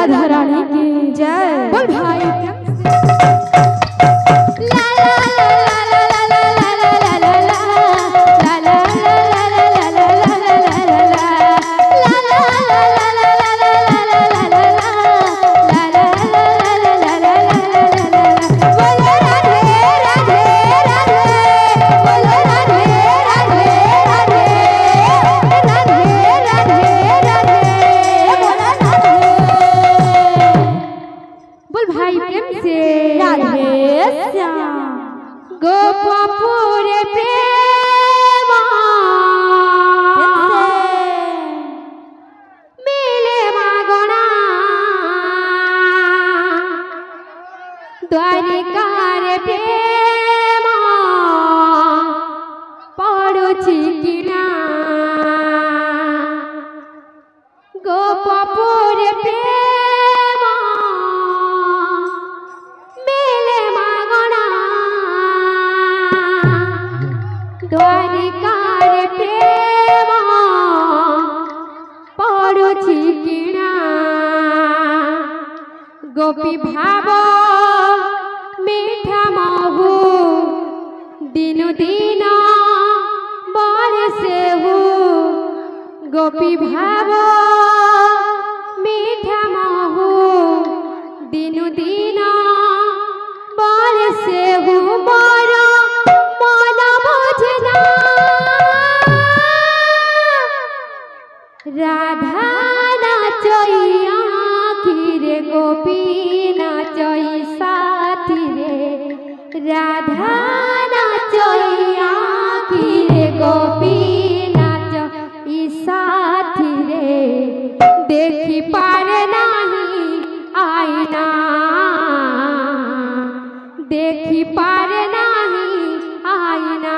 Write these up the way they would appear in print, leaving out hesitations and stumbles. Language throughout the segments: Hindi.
राधा रानी की जय। बोल भाई गोपपुर प्रेम मिले मागणा द्वारिकार प्रेम पड़ुछि किना गोपपुर प्रेम मिले मागणा द्वारिकार प्रेम पड़ुछि किना गोपी भाव मीठा महु दिनु दिन बरसे हु गोपी भाव मीठा महु दिनु दिन बरसे हु मोर मन बुझना राधा नाचई आखि रे गोपी नाचई साथी रे राधा नाचई आखि रे गोपी नाचई साथी रे देखी पारे नहीं आईना देखी पारे नहीं आईना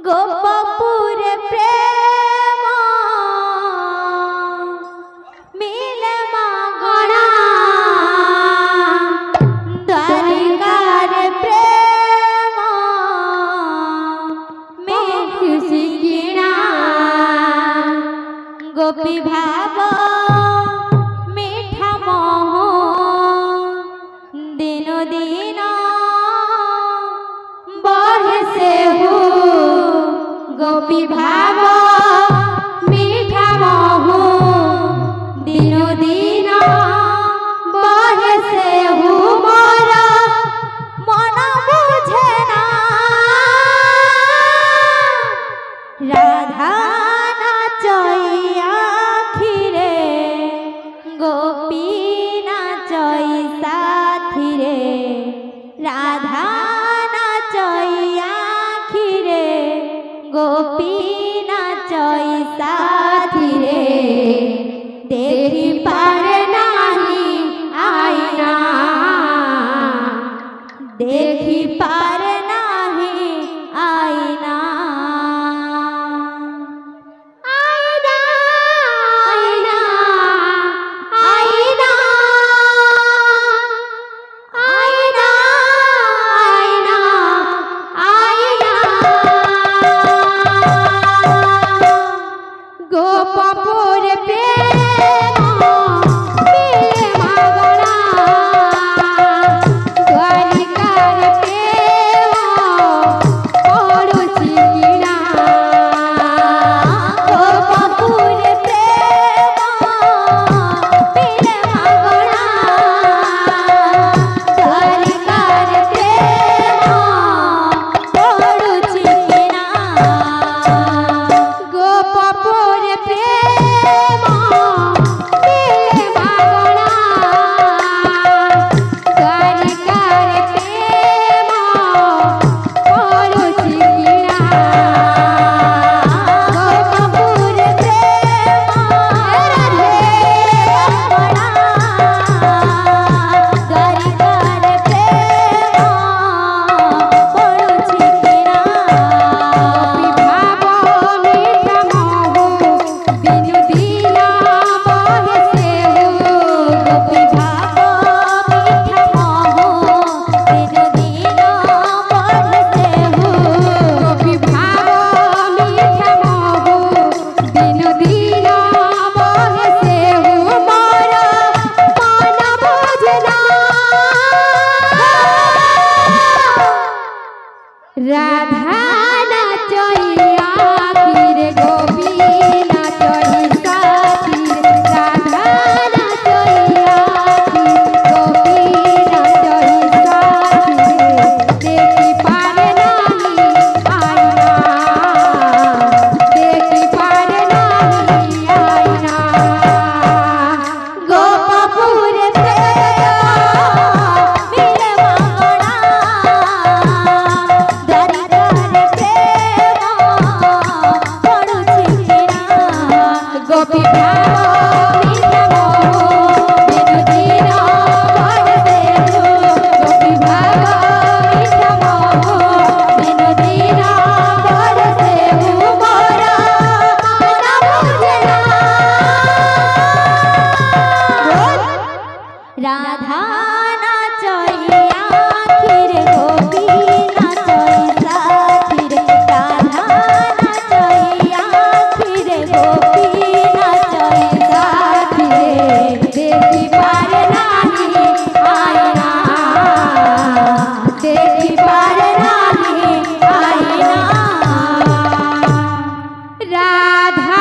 गोपपुर प्रेम मिले मागणा द्वारिकार प्रेम मिलुछि किना गोपी भाव मीठा मोह दिनो दिन बरसे हु गोपी भाव मीठा महु दिनो दिन बरसे हु मोर मन बुझना राधा नाचई आखि रे गोपी नाचई साथी रे राधा नाचई आखि रे गोपी नाचई साथी रे देखी पारे नहीं आईना देखी पारे नहीं आईना आईना आईना आईना आईना आईना गोपपुर प्रेम मिले मागणा द्वारिकार प्रेम पड़ुछि किना गोपपुर प्रेम मिले मागणा द्वारिकार प्रेम पड़ुछि किना गोपपुर प्रेम मिले गोपी भाव मीठा मोह बिनु दीना बरसे गोपी भाव मीठा मोह बिनु दीना बरसे मोरा ना बुझना राधा नाचैया खीर गोपी नाचैया खीर राधा नाचैया खीर गोपी नाचैया खीर देखी पार नाही आईना देखी पार नाही आईना राधा